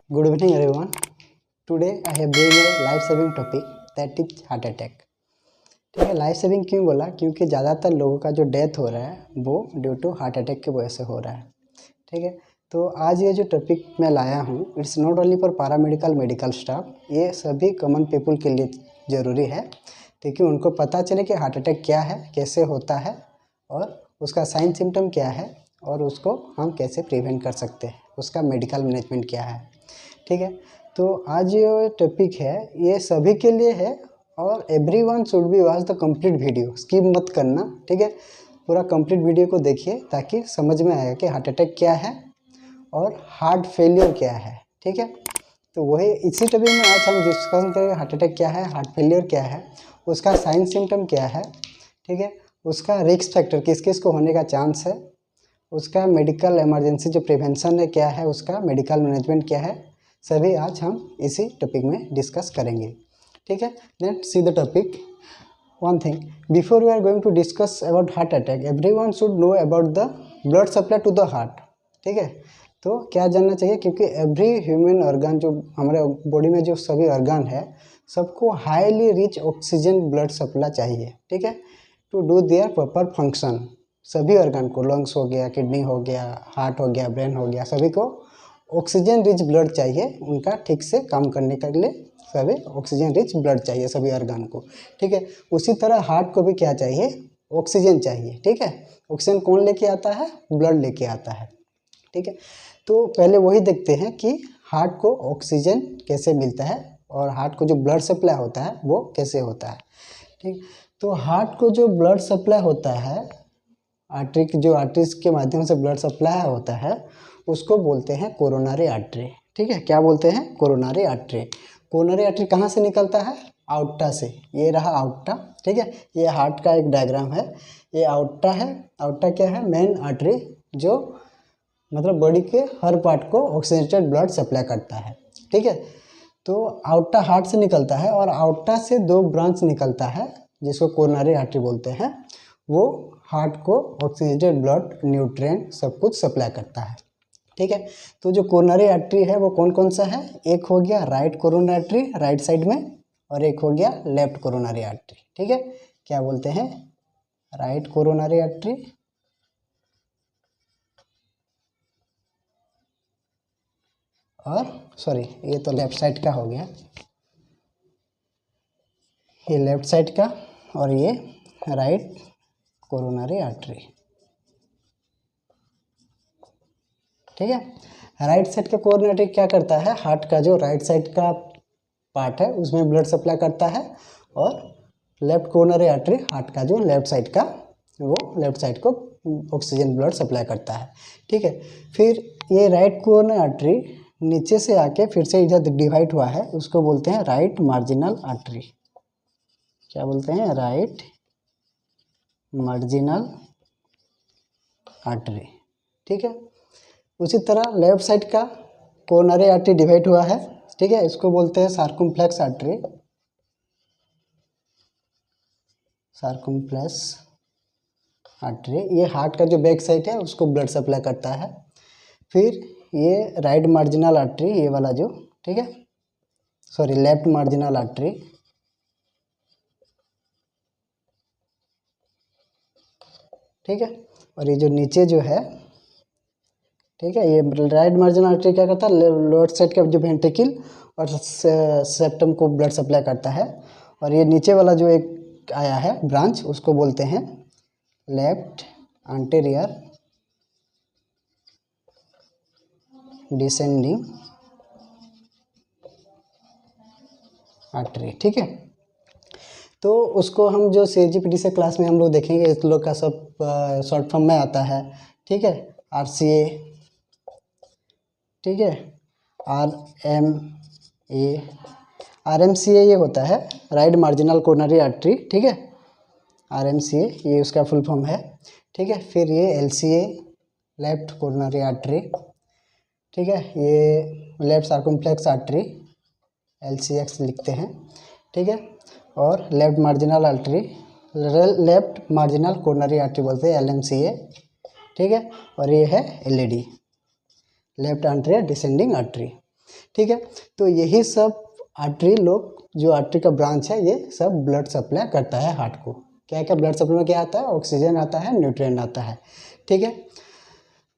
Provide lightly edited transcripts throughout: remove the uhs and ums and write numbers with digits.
Good evening everyone. Today I have bring a life saving topic that is heart attack. ठीक है, life saving क्यों बोला? क्योंकि ज़्यादातर लोगों का जो डेथ हो रहा है वो ड्यू टू हार्ट अटैक की वजह से हो रहा है। ठीक है, तो आज ये जो टॉपिक मैं लाया हूँ it's not only for paramedical medical staff, ये सभी कॉमन पीपल के लिए ज़रूरी है ताकि उनको पता चले कि हार्ट अटैक क्या है, कैसे होता है और उसका साइन सिम्टम क्या है और उसको हम कैसे प्रिवेंट कर सकते हैं, उसका मेडिकल मैनेजमेंट क्या है। ठीक है, तो आज जो टॉपिक है ये सभी के लिए है और everyone should be watch the complete video, skip मत करना। ठीक है, पूरा कंप्लीट वीडियो को देखिए ताकि समझ में आएगा कि हार्ट अटैक क्या है और हार्ट फेलियर क्या है। ठीक है, तो वही इसी टॉपिक में आज हम डिस्कस करेंगे हार्ट अटैक क्या है, हार्ट फेलियर क्या है, उसका साइन सिम्टम क्या है। ठीक है, उसका रिस्क फैक्टर किस किस को होने का चांस है, उसका मेडिकल इमरजेंसी जो प्रिवेंशन है क्या है, उसका मेडिकल मैनेजमेंट क्या है, सभी आज हम इसी टॉपिक में डिस्कस करेंगे। ठीक है, let's see the topic. One thing before we are going to discuss about heart attack, everyone should know about the blood supply to the heart. ठीक है, तो क्या जानना चाहिए, क्योंकि एवरी ह्यूमन ऑर्गन जो हमारे बॉडी में जो सभी ऑर्गन है सबको highly rich oxygen blood supply चाहिए। ठीक है, to do their proper function. सभी ऑर्गन को, लंग्स हो गया, किडनी हो गया, हार्ट हो गया, ब्रेन हो गया, सभी को ऑक्सीजन रिच ब्लड चाहिए उनका ठीक से काम करने के लिए। सभी ऑक्सीजन रिच ब्लड चाहिए सभी ऑर्गन को। ठीक है, उसी तरह हार्ट को भी क्या चाहिए, ऑक्सीजन चाहिए। ठीक है, ऑक्सीजन कौन लेके आता है, ब्लड लेके आता है। ठीक है, तो पहले वही देखते हैं कि हार्ट को ऑक्सीजन कैसे मिलता है और हार्ट को जो ब्लड सप्लाई होता है वो कैसे होता है। ठीक, तो हार्ट को जो ब्लड सप्लाई होता है, आर्टरीज के माध्यम से ब्लड सप्लाई होता है उसको बोलते हैं कोरोनरी आर्टरी। ठीक है, क्या बोलते हैं, कोरोनरी आर्टरी। कोरोनरी आर्टरी कहाँ से निकलता है, आउट्टा से। ये रहा आउट्टा। ठीक है, ये हार्ट का एक डायग्राम है, ये आउट्टा है। आउट्टा क्या है, मेन आर्टरी जो मतलब बॉडी के हर पार्ट को ऑक्सीजनेटेड ब्लड सप्लाई करता है। ठीक है, तो आउट्टा हार्ट से निकलता है और आउट्टा से दो ब्रांच निकलता है जिसको कोरोनरी आर्टरी बोलते हैं। वो हार्ट को ऑक्सीजनेटेड ब्लड, न्यूट्रिएंट सब कुछ सप्लाई करता है। ठीक है, तो जो कोरोनरी आर्टरी है वो कौन कौन सा है, एक हो गया right coronary artery right side में, और एक हो गया लेफ्ट कोरोनरी आर्टरी। ठीक है, क्या बोलते हैं, राइट कोरोनरी आर्टरी और सॉरी ये तो लेफ्ट साइड का हो गया, ये लेफ्ट साइड का और ये राइट कोरोनरी आर्टरी। ठीक है, राइट साइड का कोरोनरी आर्टरी क्या करता है, हार्ट का जो राइट साइड का पार्ट है उसमें ब्लड सप्लाई करता है, और लेफ्ट कोरोनरी आर्टरी हार्ट का जो लेफ्ट साइड का, वो लेफ्ट साइड को ऑक्सीजन ब्लड सप्लाई करता है। ठीक है, फिर ये राइट कोरोनरी आर्टरी नीचे से आके फिर से इधर डिवाइड हुआ है, उसको बोलते हैं राइट मार्जिनल आर्टरी। क्या बोलते हैं, राइट मार्जिनल आर्टरी। ठीक है, उसी तरह लेफ्ट साइड का कोरोनरी आर्टरी डिवाइड हुआ है। ठीक है, इसको बोलते हैं सर्कमफ्लेक्स आर्टरी, सर्कमफ्लेक्स आर्टरी। ये हार्ट का जो बैक साइड है उसको ब्लड सप्लाई करता है। फिर ये राइट मार्जिनल आर्टरी, ये वाला जो, ठीक है, सॉरी लेफ्ट मार्जिनल आर्टरी। ठीक है, और ये जो नीचे जो है, ठीक है, ये राइट मार्जिनल आर्टरी क्या करता है, लेफ्ट साइड का जो वेंट्रिकल और सेप्टम को ब्लड सप्लाई करता है। और ये नीचे वाला जो एक आया है ब्रांच उसको बोलते हैं लेफ्ट एंटीरियर डिसेंडिंग आर्टरी। ठीक है, तो उसको हम जो CGPT से क्लास में हम लोग देखेंगे, इस लोग का सब शॉर्ट फॉर्म में आता है। ठीक है, RCA, ठीक है, RMCA ये होता है राइट मार्जिनल कोरोनरी आर्टरी। ठीक है, RMCA ये उसका फुल फॉर्म है। ठीक है, फिर ये LCA लेफ्ट कोरोनरी आर्टरी। ठीक है, ये लेफ्ट सर्कमफ्लेक्स आर्टरी LCX लिखते हैं। ठीक है, और left marginal artery, left marginal coronary artery बोलते हैं LMCA। ठीक है, और ये है LED, left anterior descending artery. ठीक है। तो यही सब आर्टरी लोग, जो आर्टरी का ब्रांच है, ये सब ब्लड सप्लाई करता है हार्ट को। क्या क्या ब्लड सप्लाई में क्या आता है? ऑक्सीजन आता है, न्यूट्रिएंट आता है, ठीक है।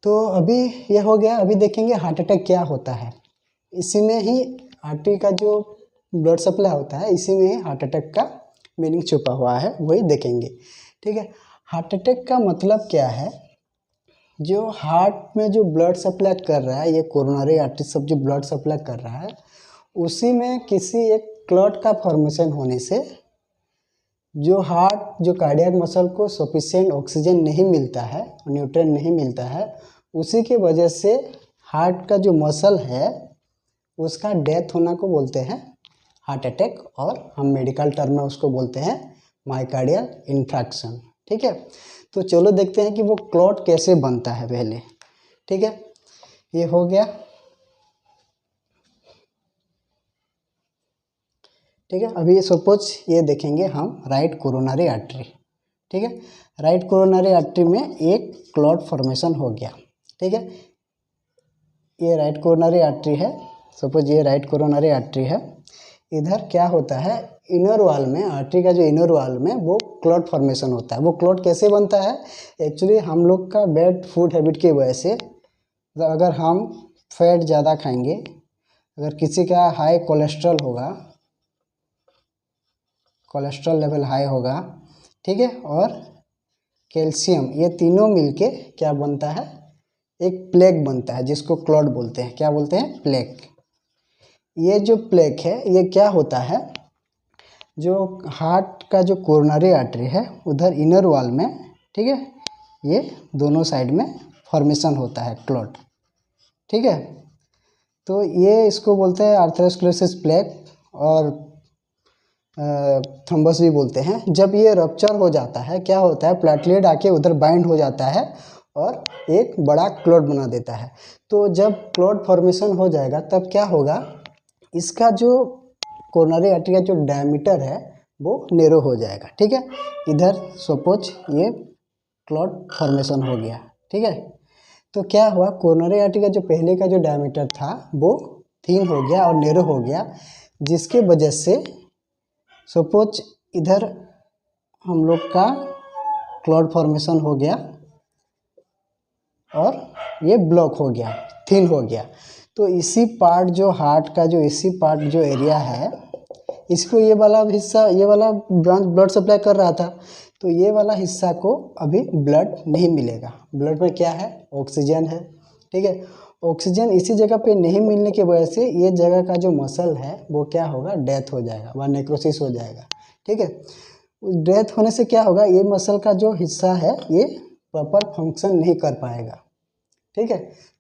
तो अभी ये हो गया। अभी देखेंगे हार्ट अटैक क्या होता है। इसी में ही आर्टरी का जो ब्लड सप्लाई होता है, इसी में ही हार्ट अटैक का मीनिंग छुपा हुआ है, वही देखेंगे, ठीक है। हार्ट अटैक का मतलब क्या है? जो हार्ट में जो ब्लड सप्लाई कर रहा है, ये कोरोनरी आर्टरी सब जो ब्लड सप्लाई कर रहा है, उसी में किसी एक क्लॉट का फॉर्मेशन होने से जो हार्ट, जो कार्डियक मसल को सफिशिएंट ऑक्सीजन नहीं मिलता है, न्यूट्रिएंट नहीं मिलता है, उसी के वजह से हार्ट का जो मसल है उसका डेथ होना को बोलते हैं हार्ट अटैक, और हम मेडिकल टर्म में उसको बोलते हैं मायोकार्डियल इंफ्रैक्शन, ठीक है। तो चलो देखते हैं कि वो क्लॉट कैसे बनता है पहले, ठीक है। ये हो गया, ठीक है। अभी सपोज ये देखेंगे हम राइट कोरोनरी आर्टरी, ठीक है। राइट कोरोनरी आर्टरी में एक क्लॉट फॉर्मेशन हो गया, ठीक है। ये राइट कोरोनरी आर्टरी है, सपोज ये राइट कोरोनरी आर्टरी है। इधर क्या होता है, इनर वॉल में, आर्टरी का जो इनर वॉल में वो क्लॉट फॉर्मेशन होता है। वो क्लॉट कैसे बनता है? एक्चुअली हम लोग का बैड फूड हैबिट की वजह से, अगर हम फैट ज़्यादा खाएंगे, अगर किसी का हाई कोलेस्ट्रॉल होगा, कोलेस्ट्रॉल लेवल हाई होगा, ठीक है, और कैल्शियम, ये तीनों मिलके क्या बनता है? एक प्लेक बनता है, जिसको क्लॉट बोलते हैं। क्या बोलते हैं? प्लेक। ये जो प्लेक है, ये क्या होता है, जो हार्ट का जो कोरोनरी आर्टरी है उधर इनर वॉल में, ठीक है, ये दोनों साइड में फॉर्मेशन होता है क्लॉट, ठीक है। तो ये इसको बोलते हैं आर्थरोस्क्लेरोसिस प्लेक, और थ्रोम्बस भी बोलते हैं। जब ये रप्चर हो जाता है, क्या होता है, प्लेटलेट आके उधर बाइंड हो जाता है और एक बड़ा क्लॉट बना देता है। तो जब क्लॉट फॉर्मेशन हो जाएगा तब क्या होगा, इसका जो कोरोनरी आर्टरी का जो डायमीटर है वो नैरो हो जाएगा, ठीक है। इधर सपोज ये क्लॉट फॉर्मेशन हो गया, ठीक है। तो क्या हुआ, कोरोनरी आर्टरी का जो पहले का जो डायमीटर था वो थिन हो गया और नैरो हो गया, जिसके वजह से सपोज इधर हम लोग का क्लॉट फॉर्मेशन हो गया और ये ब्लॉक हो गया, थिन हो गया। तो इसी पार्ट जो हार्ट का जो इसी पार्ट जो एरिया है, इसको ये वाला हिस्सा, ये वाला ब्रांच ब्लड सप्लाई कर रहा था, तो ये वाला हिस्सा को अभी ब्लड नहीं मिलेगा। ब्लड में क्या है? ऑक्सीजन है, ठीक है। ऑक्सीजन इसी जगह पे नहीं मिलने की वजह से ये जगह का जो मसल है वो क्या होगा? डेथ हो जाएगा, वह नेक्रोसिस हो जाएगा, ठीक है। डेथ होने से क्या होगा, ये मसल का जो हिस्सा है ये प्रॉपर फंक्शन नहीं कर पाएगा, ठीक है।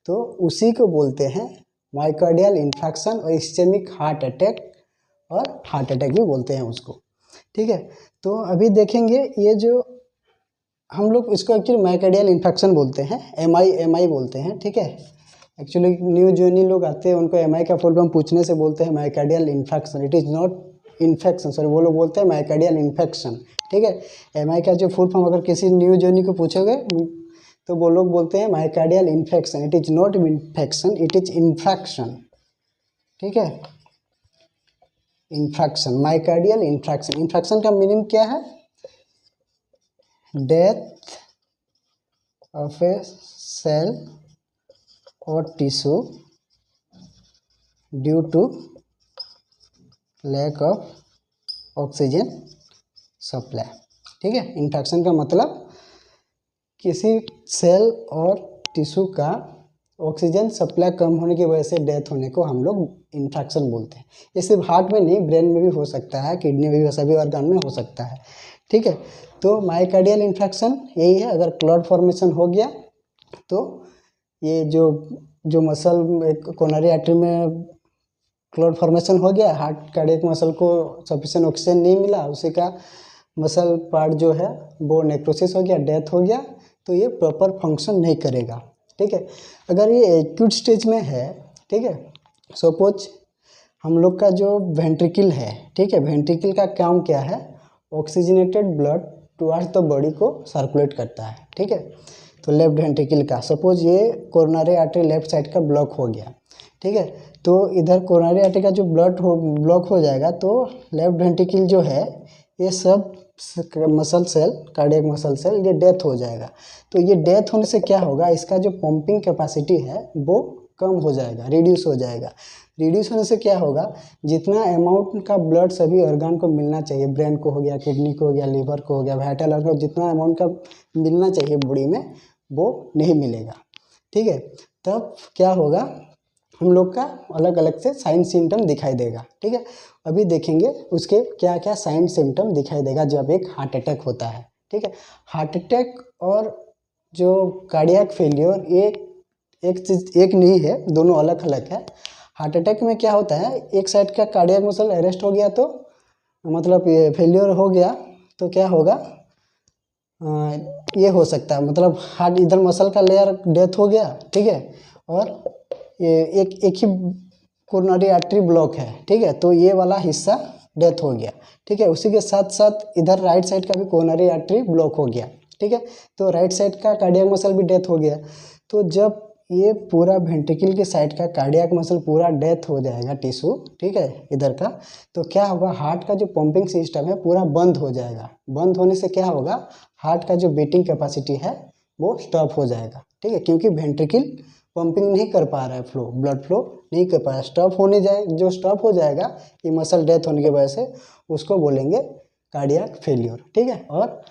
तो उसी को बोलते हैं मायोकार्डियल इंफ्रैक्शन और इस्चेमिक हार्ट अटैक, और हार्ट अटैक भी बोलते हैं उसको, ठीक है। तो अभी देखेंगे ये जो हम लोग इसको एक्चुअली मायोकार्डियल इंफ्रैक्शन बोलते हैं, एमआई बोलते हैं, ठीक है। एक्चुअली न्यू जोनी लोग आते हैं, उनको एमआई का फुल फॉर्म पूछने से बोलते हैं myocardial infraction. It is not infection, sorry, वो लोग बोलते हैं मायोकार्डियल इन्फेक्शन, ठीक है। एमआई का जो फुल फॉर्म अगर किसी न्यू जोनी को पूछोगे तो वो लोग बोलते हैं myocardial infection. It is not infection, it is infraction, ठीक है। Infraction, myocardial infraction. इन्फ्रैक्शन का मीनिंग क्या है? डेथ ऑफ ए सेल और tissue due to lack of oxygen supply, ठीक है। इन्फेक्शन का मतलब किसी सेल और टिश्यू का ऑक्सीजन सप्लाई कम होने की वजह से डेथ होने को हम लोग इन्फेक्शन बोलते हैं। ये सिर्फ हार्ट में नहीं, ब्रेन में भी हो सकता है, किडनी में भी, सभी ऑर्गन में हो सकता है, ठीक है। तो मायोकार्डियल इन्फेक्शन यही है, अगर क्लॉट फॉर्मेशन हो गया तो ये जो मसल कोरोनरी आर्टरी में क्लॉट फॉर्मेशन हो गया, हार्ट कार्डियक मसल को सफिशिएंट ऑक्सीजन नहीं मिला, उसी का मसल पार्ट जो है वो नेक्रोसिस हो गया, डेथ हो गया, तो ये प्रॉपर फंक्शन नहीं करेगा, ठीक है। अगर ये एक्यूट स्टेज में है, ठीक है, सपोज हम लोग का जो वेंट्रिकल है, ठीक है, वेंट्रिकल का काम क्या है? Oxygenated blood towards the body को सर्कुलेट करता है, ठीक है। तो लेफ्ट वेंट्रिकल का सपोज ये कोरोनरी आर्टरी लेफ्ट साइड का ब्लॉक हो गया, ठीक है। तो इधर कोरोनरी आर्टरी का जो ब्लॉक हो जाएगा तो लेफ्ट वेंट्रिकल जो है ये सब muscle cell, cardiac muscle cell, ये डेथ हो जाएगा। तो ये डेथ होने से क्या होगा, इसका जो पंपिंग कैपेसिटी है वो कम हो जाएगा, रिड्यूस हो जाएगा। रिड्यूस होने से क्या होगा, जितना अमाउंट का ब्लड सभी ऑर्गन को मिलना चाहिए, ब्रेन को हो गया, किडनी को हो गया, लीवर को हो गया, वाइटल ऑर्गन, जितना अमाउंट का मिलना चाहिए बॉडी में वो नहीं मिलेगा। ठीक है, तब क्या होगा, हम लोग का अलग अलग से साइन सिम्टम दिखाई देगा। ठीक है, अभी देखेंगे उसके क्या क्या साइन सिम्टम दिखाई देगा जब एक हार्ट अटैक होता है। ठीक है, हार्ट अटैक और जो कार्डियक फेलियर एक चीज एक नहीं है, दोनों अलग अलग है। हार्ट अटैक में क्या होता है, एक साइड का कार्डियक मसल अरेस्ट हो गया तो मतलब ये फेलियर हो गया तो क्या होगा, ये हो सकता है, मतलब हार्ट इधर मसल का लेयर डेथ हो गया। ठीक है, और ये एक ही कोरोनरी आर्टरी ब्लॉक है। ठीक है, तो ये वाला हिस्सा डेथ हो गया। ठीक है, उसी के साथ साथ इधर राइट साइड का भी कोरोनरी आर्टरी ब्लॉक हो गया। ठीक है, तो राइट साइड का कार्डियक मसल भी डेथ हो गया। तो जब ये पूरा वेंट्रिकल के साइड का कार्डियक मसल पूरा डेथ हो जाएगा टिश्यू, ठीक है, इधर का, तो क्या होगा, हार्ट का जो पंपिंग सिस्टम है पूरा बंद हो जाएगा। बंद होने से क्या होगा, हार्ट का जो बीटिंग कैपेसिटी है वो स्टॉप हो जाएगा। ठीक है, क्योंकि वेंट्रिकल पंपिंग नहीं कर पा रहा है, ब्लड फ्लो नहीं कर पा रहा है, स्टॉप होने जाए, जो स्टॉप हो जाएगा ये मसल डेथ होने की वजह से, उसको बोलेंगे कार्डियक फेलियर। ठीक है, और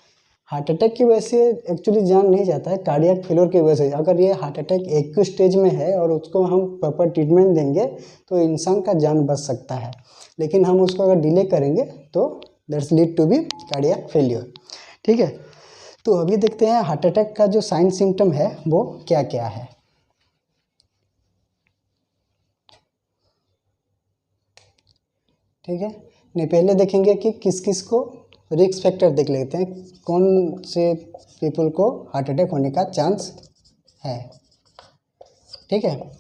हार्ट अटैक की वजह से एक्चुअली जान नहीं जाता है, कार्डियक फेलियर की वजह से। अगर ये हार्ट अटैक एक स्टेज में है और उसको हम प्रॉपर ट्रीटमेंट देंगे तो इंसान का जान बच सकता है, लेकिन हम उसको अगर डिले करेंगे तो that's lead to be cardiac failure. ठीक है, तो अभी देखते हैं हार्ट अटैक का जो साइन सिम्टम है वो क्या क्या है। ठीक है, नहीं पहले देखेंगे कि किस किस को रिस्क फैक्टर देख लेते हैं, कौन से पीपल को हार्ट अटैक होने का चांस है। ठीक है,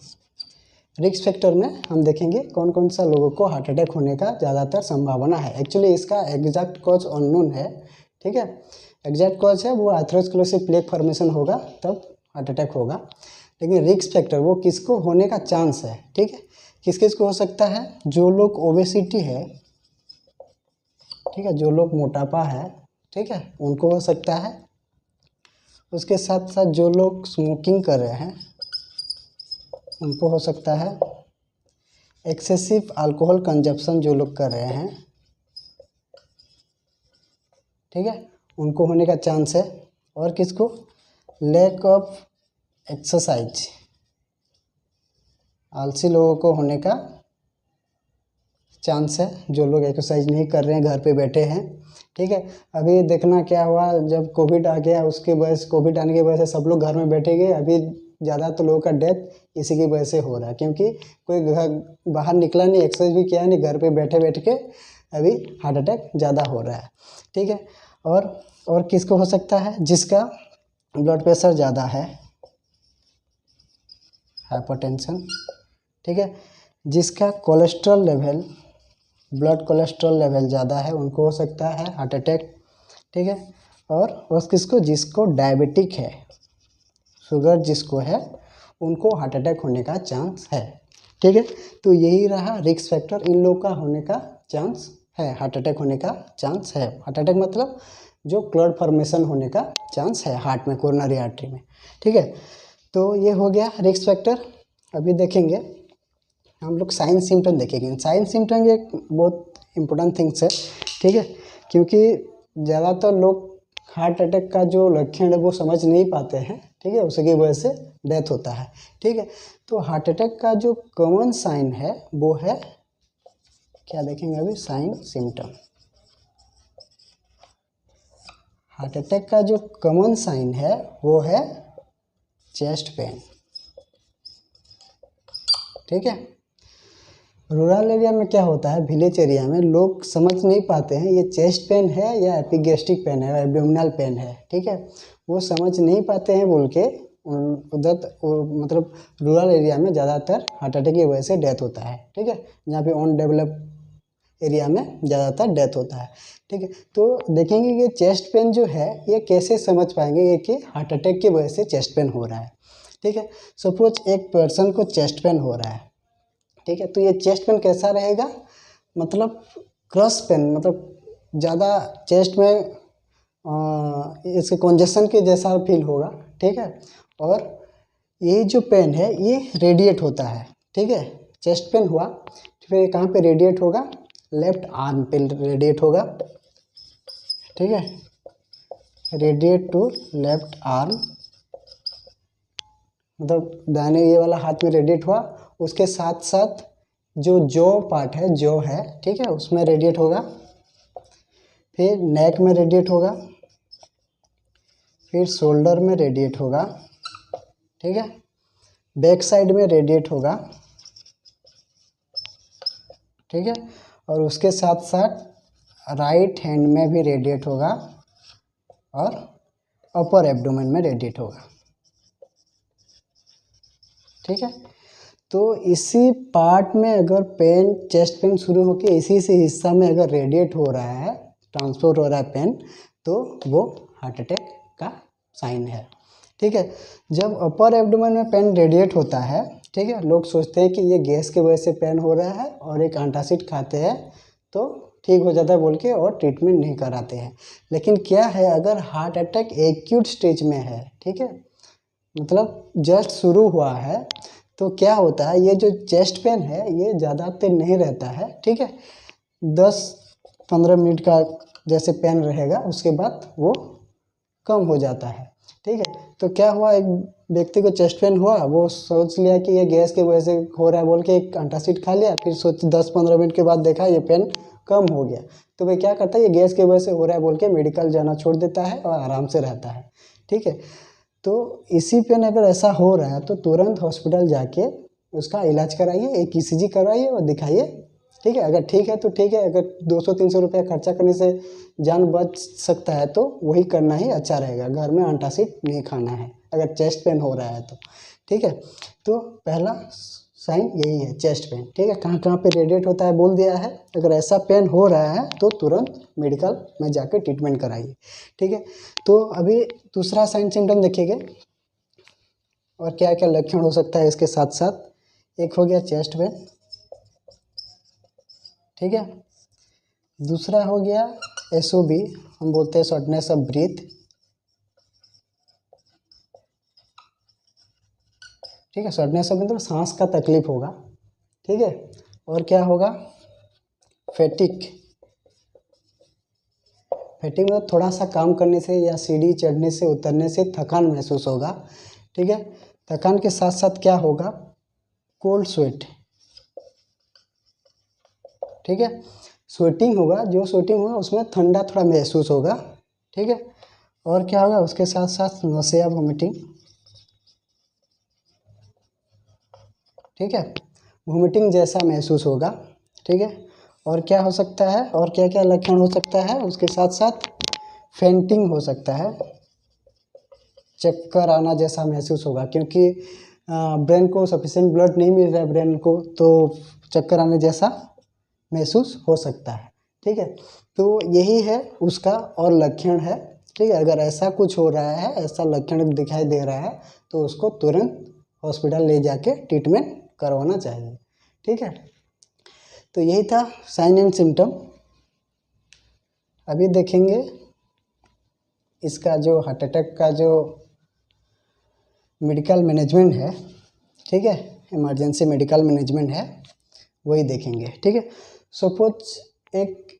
रिस्क फैक्टर में हम देखेंगे कौन कौन सा लोगों को हार्ट अटैक होने का ज़्यादातर संभावना है। एक्चुअली इसका एग्जैक्ट कॉज अननोन है। ठीक है, एग्जैक्ट कॉज है वो एथेरोस्क्लेरोसिस प्लेक फॉर्मेशन होगा तब हार्ट अटैक होगा, लेकिन रिस्क फैक्टर वो किसको होने का चांस है। ठीक है, किस किस को हो सकता है, जो लोग ओबेसिटी है, ठीक है, जो लोग मोटापा है, ठीक है, उनको हो सकता है। उसके साथ साथ जो लोग स्मोकिंग कर रहे हैं उनको हो सकता है। एक्सेसिव अल्कोहल कंजप्शन जो लोग कर रहे हैं, ठीक है, उनको होने का चांस है। और किसको, लैक ऑफ एक्सरसाइज, आलसी लोगों को होने का चांस है, जो लोग एक्सरसाइज नहीं कर रहे हैं, घर पे बैठे हैं। ठीक है, अभी देखना क्या हुआ, जब कोविड आ गया उसके वजह से, कोविड आने की वजह से सब लोग घर में बैठे गए। अभी ज़्यादा तो लोगों का डेथ इसी की वजह से हो रहा है, क्योंकि कोई घर बाहर निकला नहीं, एक्सरसाइज भी किया नहीं, घर पे बैठे बैठ के अभी हार्ट अटैक ज़्यादा हो रहा है। ठीक है, और किसको हो सकता है, जिसका ब्लड प्रेशर ज़्यादा है, हाइपरटेंशन। ठीक है, जिसका cholesterol level, blood cholesterol level ज़्यादा है, उनको हो सकता है हार्ट अटैक। ठीक है, और किसको, जिसको डायबिटिक है, शुगर जिसको है, उनको हार्ट अटैक होने का चांस है। ठीक है, तो यही रहा रिस्क फैक्टर, इन लोगों का होने का चांस है, हार्ट अटैक होने का चांस है। हार्ट अटैक मतलब जो क्लॉट फॉर्मेशन होने का चांस है हार्ट में, कोरोनरी आर्टरी में। ठीक है, तो ये हो गया रिस्क फैक्टर। अभी देखेंगे हम लोग साइन सिम्टम देखेंगे। साइन सिम्टम ये बहुत इंपॉर्टेंट थिंग्स है। ठीक है, क्योंकि ज़्यादातर लोग हार्ट अटैक का जो लक्षण है वो समझ नहीं पाते हैं। ठीक है, उसकी वजह से डेथ होता है। ठीक है, तो हार्ट अटैक का जो कॉमन साइन है वो है, क्या देखेंगे अभी, साइन सिम्टम। हार्ट अटैक का जो कॉमन साइन है वो है चेस्ट पेन। ठीक है, रूरल एरिया में क्या होता है, विलेज एरिया में लोग समझ नहीं पाते हैं ये चेस्ट पेन है या एपिगैस्ट्रिक पेन है, एब्डोमिनल पेन है। ठीक है, वो समझ नहीं पाते हैं बोल के उधर मतलब रूरल एरिया में ज़्यादातर हार्ट अटैक की वजह से डेथ होता है। ठीक है, जहाँ पे अनडेवलप एरिया में ज़्यादातर डेथ होता है। ठीक है, तो देखेंगे कि चेस्ट पेन जो है ये कैसे समझ पाएंगे ये कि हार्ट अटैक की वजह से चेस्ट पेन हो रहा है। ठीक है, सपोज एक पर्सन को चेस्ट पेन हो रहा है, ठीक है। तो ये चेस्ट पेन कैसा रहेगा, मतलब क्रश पेन, मतलब ज़्यादा चेस्ट में इसके कॉन्जेशन के जैसा फील होगा, ठीक है। और ये जो पेन है ये रेडिएट होता है, ठीक है। चेस्ट पेन हुआ, फिर कहाँ पे रेडिएट होगा, लेफ्ट आर्म पे रेडिएट होगा, ठीक है। रेडिएट टू लेफ्ट आर्म, मतलब दाहिने ये वाला हाथ में रेडिएट हुआ, उसके साथ साथ जो पार्ट है, जो है, ठीक है, उसमें रेडिएट होगा, फिर नेक में रेडिएट होगा, फिर शोल्डर में रेडिएट होगा, ठीक है। बैक साइड में रेडिएट होगा, ठीक है। और उसके साथ साथ राइट हैंड में भी रेडिएट होगा और अपर एब्डोमेन में रेडिएट होगा, ठीक है। तो इसी पार्ट में अगर पेन, चेस्ट पेन शुरू होकर इसी से हिस्सा में अगर रेडिएट हो रहा है, ट्रांसफर हो रहा है पेन, तो वो हार्ट अटैक का साइन है, ठीक है। जब अपर एब्डोमेन में पेन रेडिएट होता है, ठीक है, लोग सोचते हैं कि ये गैस की वजह से पेन हो रहा है और एक एंटासिड खाते हैं तो ठीक हो जाता है बोल के और ट्रीटमेंट नहीं कराते हैं। लेकिन क्या है, अगर हार्ट अटैक एक्यूट स्टेज में है, ठीक है, मतलब जस्ट शुरू हुआ है, तो क्या होता है, ये जो चेस्ट पेन है ये ज़्यादा देर नहीं रहता है, ठीक है। 10-15 मिनट का जैसे पेन रहेगा, उसके बाद वो कम हो जाता है, ठीक है। तो क्या हुआ, एक व्यक्ति को चेस्ट पेन हुआ, वो सोच लिया कि ये गैस की वजह से हो रहा है बोल के एक एंटासिड खा लिया, फिर सोच 10-15 मिनट के बाद देखा ये पेन कम हो गया, तो वह क्या करता है, ये गैस की वजह से हो रहा है बोल के मेडिकल जाना छोड़ देता है और आराम से रहता है, ठीक है। तो इसी पेन अगर ऐसा हो रहा है तो तुरंत हॉस्पिटल जाके उसका इलाज कराइए, एक ईसीजी करवाइए और दिखाइए, ठीक है। अगर ठीक है तो ठीक है, अगर 200-300 रुपया खर्चा करने से जान बच सकता है तो वही करना ही अच्छा रहेगा, घर में एंटासिड नहीं खाना है अगर चेस्ट पेन हो रहा है तो, ठीक है। तो पहला साइन यही है, चेस्ट पेन, ठीक है। कहाँ कहाँ पे रेडिएट होता है बोल दिया है, अगर ऐसा पेन हो रहा है तो तुरंत मेडिकल में जाकर ट्रीटमेंट कराइए, ठीक है। तो अभी दूसरा साइन सिम्टम देखिएगा और क्या क्या लक्षण हो सकता है इसके साथ साथ। एक हो गया चेस्ट पेन, ठीक है। दूसरा हो गया एसओबी, हम बोलते हैं शॉर्टनेस ऑफ ब्रीथ, ठीक है। शॉर्टनेस ऑफ मतलब सांस का तकलीफ होगा, ठीक है। और क्या होगा, फैटिक। फैटिक मतलब थोड़ा सा काम करने से या सीढ़ी चढ़ने से उतरने से थकान महसूस होगा, ठीक है। थकान के साथ साथ क्या होगा, कोल्ड स्वेट, ठीक है। स्वेटिंग होगा, जो स्वेटिंग होगा उसमें ठंडा थोड़ा महसूस होगा, ठीक है। और क्या होगा, उसके साथ साथ नौसिया, वोमिटिंग, ठीक है, वोमिटिंग जैसा महसूस होगा, ठीक है। और क्या हो सकता है, और क्या क्या लक्षण हो सकता है उसके साथ साथ, फेंटिंग हो सकता है, चक्कर आना जैसा महसूस होगा, क्योंकि ब्रेन को सफिशिएंट ब्लड नहीं मिल रहा है ब्रेन को, तो चक्कर आने जैसा महसूस हो सकता है, ठीक है। तो यही है उसका और लक्षण है, ठीक है। अगर ऐसा कुछ हो रहा है, ऐसा लक्षण दिखाई दे रहा है, तो उसको तुरंत हॉस्पिटल ले जाके ट्रीटमेंट करवाना चाहिए, ठीक है। तो यही था साइन एंड सिम्टम। अभी देखेंगे इसका जो हार्ट अटैक का जो मेडिकल मैनेजमेंट है, ठीक है, इमरजेंसी मेडिकल मैनेजमेंट है, वही देखेंगे, ठीक है। सपोज एक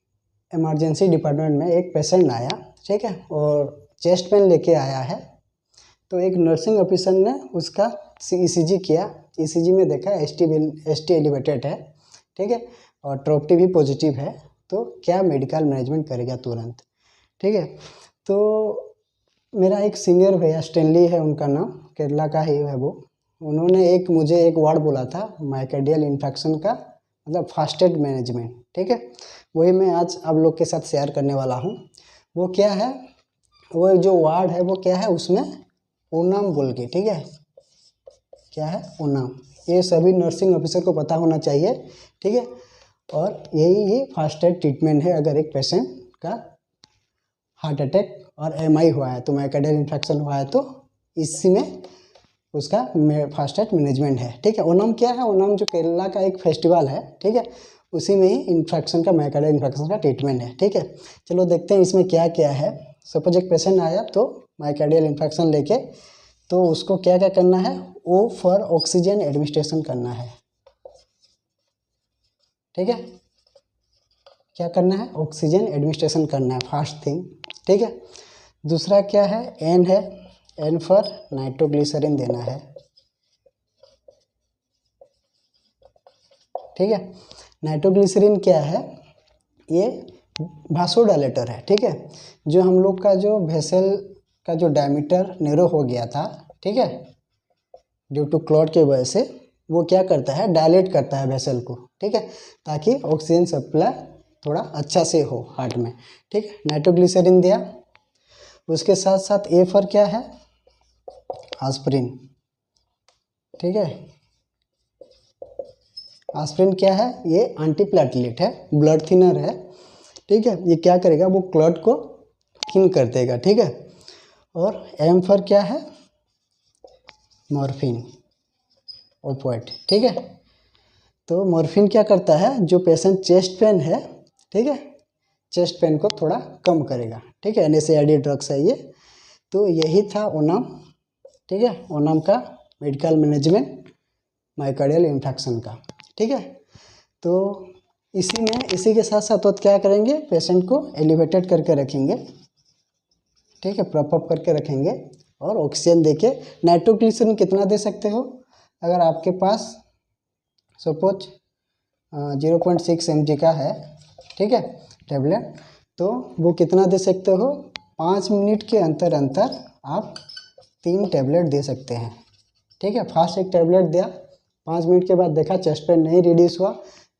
इमरजेंसी डिपार्टमेंट में एक पेशेंट आया, ठीक है, और चेस्ट पेन लेके आया है, तो एक नर्सिंग ऑफिसर ने उसका ईसीजी किया, ईसीजी में देखा एसटी एलिवेटेड है, ठीक है, और ट्रोप्टी भी पॉजिटिव है, तो क्या मेडिकल मैनेजमेंट करेगा तुरंत, ठीक है। तो मेरा एक सीनियर भैया, स्टैनली है उनका नाम, केरला का ही है वो, उन्होंने मुझे एक वर्ड बोला था, माइकार्डियल इन्फेक्शन का मतलब फास्ट एड मैनेजमेंट, ठीक है, वही मैं आज आप लोग के साथ शेयर करने वाला हूँ। वो क्या है, वो जो वार्ड है वो क्या है, उसमें ओनाम बोल के, ठीक है, क्या है ओनाम, ये सभी नर्सिंग ऑफिसर को पता होना चाहिए, ठीक है। और यही फास्ट एड ट्रीटमेंट है अगर एक पेशेंट का हार्ट अटैक और एमआई हुआ है, तो माइकार्डियल इन्फेक्शन हुआ है, तो इसी में उसका फास्टेस्ट मैनेजमेंट है। ठीक है, ओणम क्या है? ओणम जो केरला का एक फेस्टिवल है, ठीक है, उसी में ही इन्फेक्शन का, माइकार्डियल इन्फेक्शन का ट्रीटमेंट है। ठीक है, चलो देखते हैं इसमें क्या क्या है। सपोज एक पेशेंट आया तो माइकार्डियल इन्फेक्शन लेके, तो उसको क्या क्या करना है? ओ फॉर ऑक्सीजन एडमिनिस्ट्रेशन करना है। ठीक है, क्या करना है? ऑक्सीजन एडमिनिस्ट्रेशन करना है, फर्स्ट थिंग। ठीक है, दूसरा क्या है? एन है, एन फॉर नाइट्रोग्लिसरीन देना है। ठीक है, नाइट्रोग्लिसरीन क्या है? ये वासोडायलेटर है। ठीक है, जो हम लोग का जो वेसल का जो डायमीटर नैरो हो गया था, ठीक है, ड्यू टू क्लॉट के वजह से, वो क्या करता है? डायलेट करता है वेसल को। ठीक है, ताकि ऑक्सीजन सप्लाई थोड़ा अच्छा से हो हार्ट में। ठीक है, नाइट्रोग्लिसरीन दिया। उसके साथ साथ ए फॉर क्या है? एस्पिरिन। ठीक है, एस्पिरिन क्या है? ये एंटीप्लेटलेट है, ब्लड थिनर है। ठीक है, ये क्या करेगा? वो क्लॉट को थिन कर देगा। ठीक है, और एम फॉर क्या है? Morphine, opiate. ठीक है, तो मॉर्फिन क्या करता है? जो पेशेंट चेस्ट पेन है, ठीक है, चेस्ट पेन को थोड़ा कम करेगा। ठीक है, एनएसएआईडी ड्रग्स है ये। तो यही था ओणम। ठीक है, ओणम का मेडिकल मैनेजमेंट माइकार्डियल इन्फेक्शन का। ठीक है, तो इसी के साथ साथ तो क्या करेंगे? पेशेंट को एलिवेटेड करके रखेंगे। ठीक है, प्रॉप अप करके रखेंगे और ऑक्सीजन देके। नाइट्रोग्लिसरीन कितना दे सकते हो? अगर आपके पास सपोज 0.6 mg का है, ठीक है, टेबलेट, तो वो कितना दे सकते हो? 5 मिनट के अंतर अंतर आप 3 टेबलेट दे सकते हैं। ठीक है, फास्ट एक टेबलेट दिया, 5 मिनट के बाद देखा चेस्ट पेन नहीं रिड्यूस हुआ,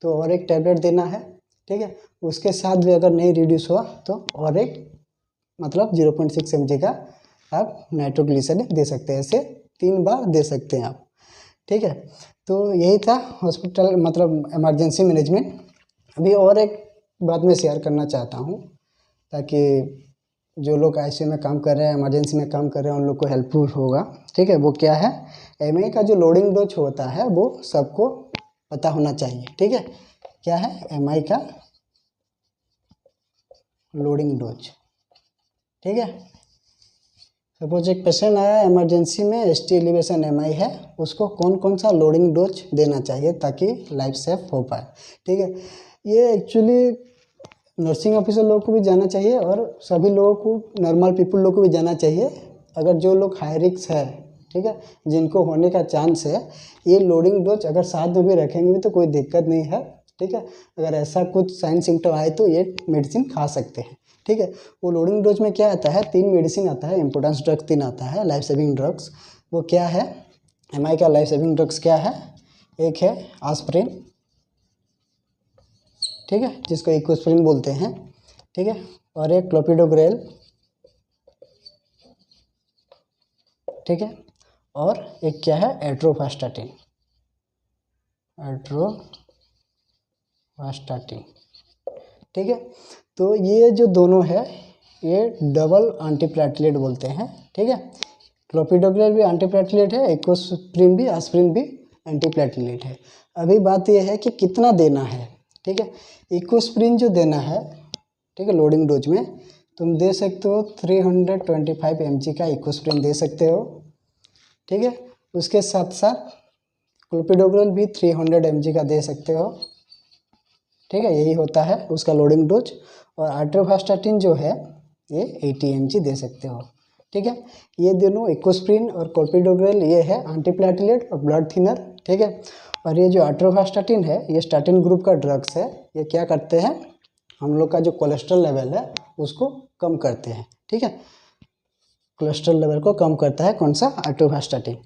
तो और एक टेबलेट देना है। ठीक है, उसके साथ भी अगर नहीं रिड्यूस हुआ तो और एक, मतलब 0.6 mg का आप नाइट्रोग्लिसरीन दे सकते हैं। ऐसे 3 बार दे सकते हैं आप। ठीक है, तो यही था हॉस्पिटल मतलब इमरजेंसी मैनेजमेंट। अभी और एक बात मैं शेयर करना चाहता हूँ, ताकि जो लोग आईसीयू में काम कर रहे हैं, इमरजेंसी में काम कर रहे हैं, उन लोग को हेल्पफुल होगा। ठीक है, वो क्या है? एमआई का जो लोडिंग डोज होता है वो सबको पता होना चाहिए। ठीक है, क्या है? एमआई का लोडिंग डोज। ठीक है, सपोज एक पेशेंट आया इमरजेंसी में, एसटी एलिवेशन एमआई है, उसको कौन कौन सा लोडिंग डोज देना चाहिए ताकि लाइफ सेफ हो पाए। ठीक है, ये एक्चुअली नर्सिंग ऑफिसर लोगों को भी जाना चाहिए और सभी लोगों को, नॉर्मल पीपल लोग को भी जाना चाहिए। अगर जो लोग हाई रिस्क है, ठीक है, जिनको होने का चांस है, ये लोडिंग डोज अगर साथ में भी रखेंगे तो कोई दिक्कत नहीं है। ठीक है, अगर ऐसा कुछ साइन सिम्टम आए तो ये मेडिसिन खा सकते हैं। ठीक है, वो लोडिंग डोज में क्या आता है? 3 मेडिसिन आता है, इम्पोर्टेंस ड्रग्स 3 आता है, लाइफ सेविंग ड्रग्स। वो क्या है? एमआई का लाइफ सेविंग ड्रग्स क्या है? एक है एस्पिरिन, ठीक है, जिसको इकोस्प्रिन बोलते हैं। ठीक है, और एक क्लोपिडोग्रेल। ठीक है, और एक क्या है? एट्रोफास्टाटिन, एट्रोफास्टाटिन। ठीक है, तो ये जो दोनों है ये डबल एंटीप्लेटलेट बोलते हैं। ठीक है, क्लोपिडोग्रेल भी एंटीप्लेटलेट है, इकोस्प्रिन भी, एस्पिरिन भी एंटीप्लेटलेट है। अभी बात ये है कि कितना देना है। ठीक है, इकोस्प्रिन जो देना है, ठीक है, लोडिंग डोज में तुम दे सकते हो 325 mg का इकोस्प्रिन दे सकते हो। ठीक है, उसके साथ साथ क्लोपिडोग्रेल भी 300 mg का दे सकते हो। ठीक है, यही होता है उसका लोडिंग डोज। और एट्रोफास्टाटिन जो है ये 80 mg दे सकते हो। ठीक है, ये दोनों इकोस्प्रिन और क्लोपिडोग्रेल ये है एंटीप्लेटलेट और ब्लड थिनर। ठीक है, और ये जो एट्रोफास्टाटिन है ये स्टैटिन ग्रुप का ड्रग्स है। ये क्या करते हैं? हम लोग का जो कोलेस्ट्रॉल लेवल है उसको कम करते हैं। ठीक है, कोलेस्ट्रॉल लेवल को कम करता है कौन सा? एट्रोफास्टाटिन।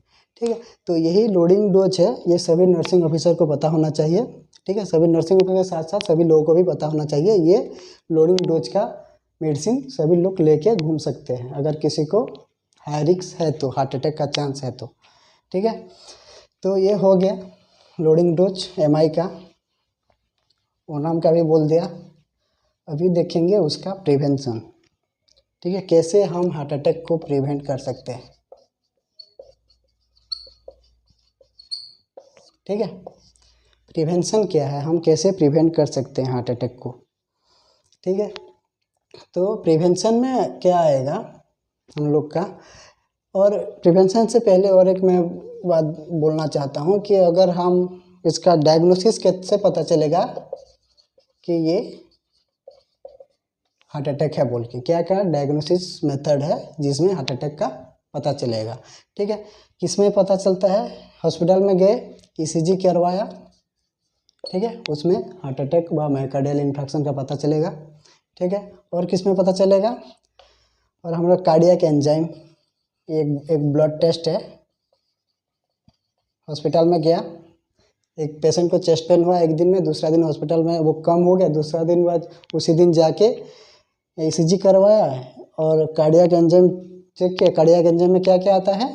ठीक है, तो यही लोडिंग डोज है, ये सभी नर्सिंग ऑफिसर को पता होना चाहिए। ठीक है, सभी नर्सिंग ऑफिसर के साथ साथ सभी लोगों को भी पता होना चाहिए। ये लोडिंग डोज का मेडिसिन सभी लोग लेके घूम सकते हैं अगर किसी को हाई रिस्क है तो, हार्ट अटैक का चांस है तो। ठीक है, तो ये हो गया लोडिंग डोज एमआई का, ओणम का भी बोल दिया। अभी देखेंगे उसका प्रिवेंशन। ठीक है, कैसे हम हार्ट अटैक को प्रिवेंट कर सकते हैं। ठीक है। प्रिवेंशन क्या है, हम कैसे प्रिवेंट कर सकते हैं हार्ट अटैक को, ठीक है। तो प्रिवेंशन में क्या आएगा हम लोग का, और प्रिवेंशन से पहले और एक मैं बात बोलना चाहता हूँ कि अगर हम इसका डायग्नोसिस कैसे पता चलेगा कि ये हार्ट अटैक है बोल के, क्या क्या डायग्नोसिस मेथड है जिसमें हार्ट अटैक का पता चलेगा, ठीक है। किसमें पता चलता है, हॉस्पिटल में गए, ईसीजी करवाया, ठीक है, उसमें हार्ट अटैक व मायोकार्डियल इन्फेक्शन का पता चलेगा, ठीक है। और किस में पता चलेगा, और हम लोग कार्डियक एंजाइम, एक ब्लड टेस्ट है, हॉस्पिटल में गया, एक पेशेंट को चेस्ट पेन हुआ एक दिन में, दूसरा दिन हॉस्पिटल में वो कम हो गया, दूसरा दिन बाद उसी दिन जाके ईसीजी करवाया और कार्डियक एंजाइम चेक किया। कार्डियक एंजाइम में क्या क्या आता है,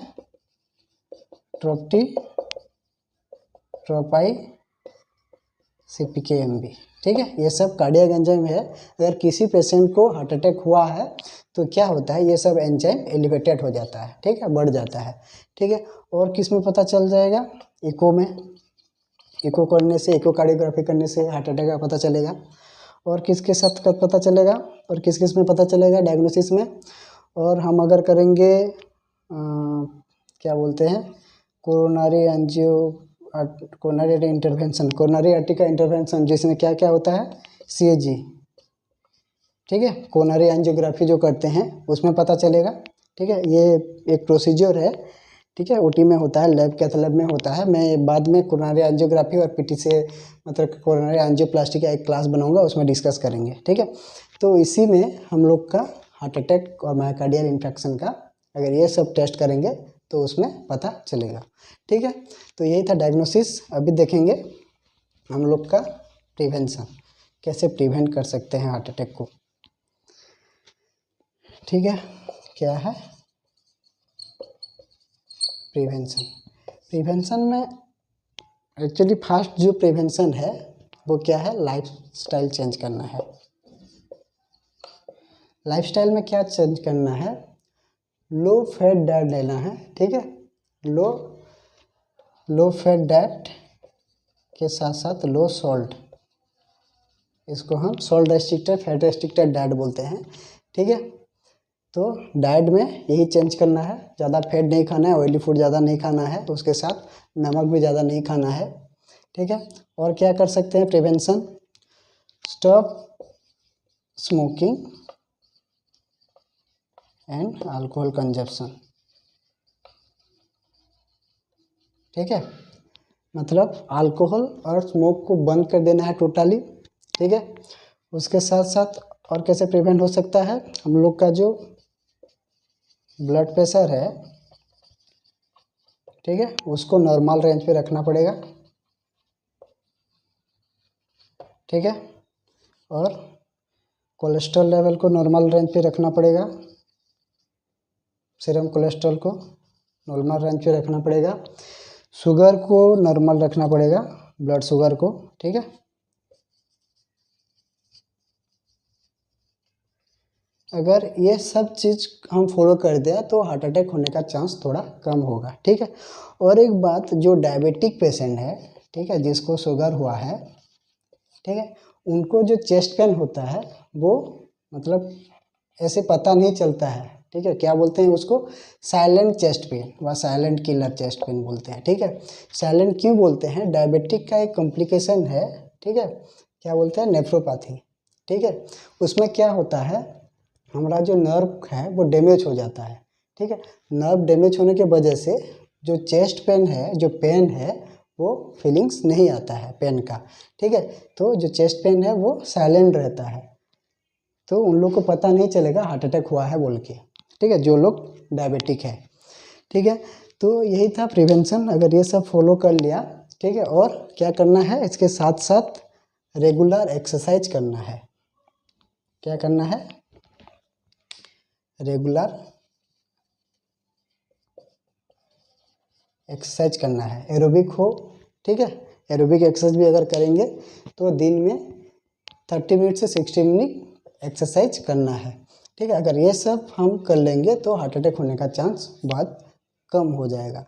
ट्रोप्टी, ट्रोपाई, CPK-MB, ठीक है, ये सब कार्डियक एंजाइम है। अगर किसी पेशेंट को हार्ट अटैक हुआ है तो क्या होता है, ये सब एंजाइम एलिवेटेड हो जाता है, ठीक है, बढ़ जाता है, ठीक है। और किस में पता चल जाएगा, इको में, इको करने से, इकोकार्डियोग्राफी करने से हार्ट अटैक का पता चलेगा। और किसके साथ का पता चलेगा, और किस किस में पता चलेगा डायग्नोसिस में, और हम अगर करेंगे क्या बोलते हैं, coronary angio, coronary intervention, coronary artery का इंटरवेंशन, जिसमें क्या क्या होता है, CAG, ठीक है, कोरोनरी एंजियोग्राफी जो करते हैं उसमें पता चलेगा, ठीक है। ये एक प्रोसीजर है, ठीक है, OT में होता है, लैब कैथ लैब में होता है। मैं बाद में कोरोनरी एंजियोग्राफी और PT से मतलब कोरोनरी एंजियोप्लास्टी का एक क्लास बनाऊंगा, उसमें डिस्कस करेंगे, ठीक है। तो इसी में हम लोग का हार्ट अटैक और मायोकार्डियल इन्फेक्शन का अगर ये सब टेस्ट करेंगे तो उसमें पता चलेगा, ठीक है। तो यही था डायग्नोसिस। अभी देखेंगे हम लोग का प्रिवेंशन, कैसे प्रिवेंट कर सकते हैं हार्ट अटैक को, ठीक है। क्या है प्रिवेंशन, प्रिवेंशन में एक्चुअली फर्स्ट जो प्रिवेंशन है वो क्या है, लाइफ स्टाइल चेंज करना है। लाइफ स्टाइल में क्या चेंज करना है, लो फैट डाइट लेना है, ठीक है। लो फैट डाइट के साथ साथ लो सॉल्ट, इसको हम salt restricted, fat restricted diet बोलते हैं, ठीक है। तो डाइट में यही चेंज करना है, ज़्यादा फैट नहीं खाना है, ऑयली फूड ज़्यादा नहीं खाना है, उसके साथ नमक भी ज़्यादा नहीं खाना है, ठीक है। और क्या कर सकते हैं prevention, stop smoking and alcohol consumption, ठीक है, मतलब अल्कोहल और स्मोक को बंद कर देना है टोटली, ठीक है। उसके साथ साथ और कैसे प्रिवेंट हो सकता है, हम लोग का जो ब्लड प्रेशर है, ठीक है, उसको नॉर्मल रेंज पे रखना पड़ेगा, ठीक है। और कोलेस्ट्रॉल लेवल को नॉर्मल रेंज पे रखना पड़ेगा, सीरम कोलेस्ट्रॉल को नॉर्मल रेंज पे रखना पड़ेगा, शुगर को नॉर्मल रखना पड़ेगा, ब्लड शुगर को, ठीक है। अगर ये सब चीज़ हम फॉलो कर दें तो हार्ट अटैक होने का चांस थोड़ा कम होगा, ठीक है। और एक बात, जो डायबिटिक पेशेंट है, ठीक है, जिसको शुगर हुआ है, ठीक है, उनको जो चेस्ट पेन होता है वो मतलब ऐसे पता नहीं चलता है, ठीक है, क्या बोलते हैं उसको, साइलेंट चेस्ट पेन व साइलेंट किलर चेस्ट पेन बोलते हैं, ठीक है। साइलेंट क्यों बोलते हैं, डायबिटिक का एक कॉम्प्लिकेशन है, ठीक है, क्या बोलते हैं, नेफ्रोपैथी, ठीक है। उसमें क्या होता है, हमारा जो नर्व है वो डैमेज हो जाता है, ठीक है। नर्व डैमेज होने के वजह से जो चेस्ट पेन है, जो पेन है, वो फीलिंग्स नहीं आता है पेन का, ठीक है। तो जो चेस्ट पेन है वो साइलेंट रहता है, तो उन लोग को पता नहीं चलेगा हार्ट अटैक हुआ है बोल के, ठीक है, जो लोग डायबिटिक है, ठीक है। तो यही था प्रिवेंशन, अगर ये सब फॉलो कर लिया, ठीक है। और क्या करना है, इसके साथ साथ रेगुलर एक्सरसाइज करना है, क्या करना है, रेगुलर एक्सरसाइज करना है, एरोबिक हो, ठीक है। एरोबिक एक्सरसाइज भी अगर करेंगे तो दिन में 30 मिनट से 60 मिनट एक्सरसाइज करना है, ठीक है। अगर ये सब हम कर लेंगे तो हार्ट अटैक होने का चांस बहुत कम हो जाएगा।